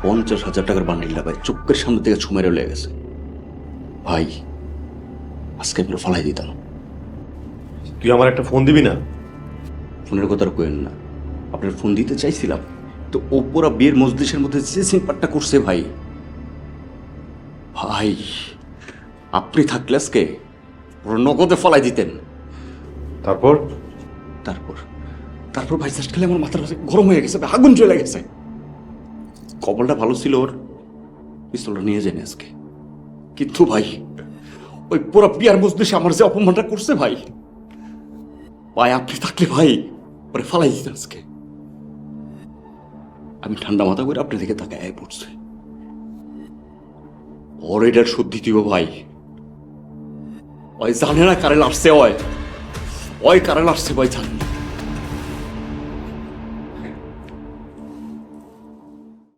50,000 টাকার বান্ডিলটা ভাই চোখের সামনে থেকে ছুমেরে লেগে গেছে ভাই। আজকে আমি ফালাই দিতাম। তুই আমার একটা ফোন দিবি না? ফোনের কথা আর কইেন না, আপনার ফোন দিতে চাইছিলাম তো ওপরা বিয়ের মজলিসের মধ্যে যে সিম্পারটা করছে ভাই, ভাই আপনি থাকলে আজকে পুরো নগদে ফলাই দিতেন। তারপর তারপর তারপর ভাই জাস্ট খেলে আমার মাথার গরম হয়ে গেছে, আগুন চলে গেছে। কপালটা ভালো ছিল ওর, পিস্তলটা নিয়ে যায়নি আজকে। কিন্তু ভাই ওই পুরো বিয়ার মজলিসে আমার যে অপমানটা করছে ভাই, ভাই আপনি থাকলে ভাই ওরে ফালাই দিতেন আজকে। আমি ঠান্ডা মাথা করে আপনার দিকে তাকায় পড়ছে। ওর এটার শুদ্ধি দিব ভাই। ওই জানে না কারে লাড়ছে, ওই কারে লাড়ছে ভাই জানেন না।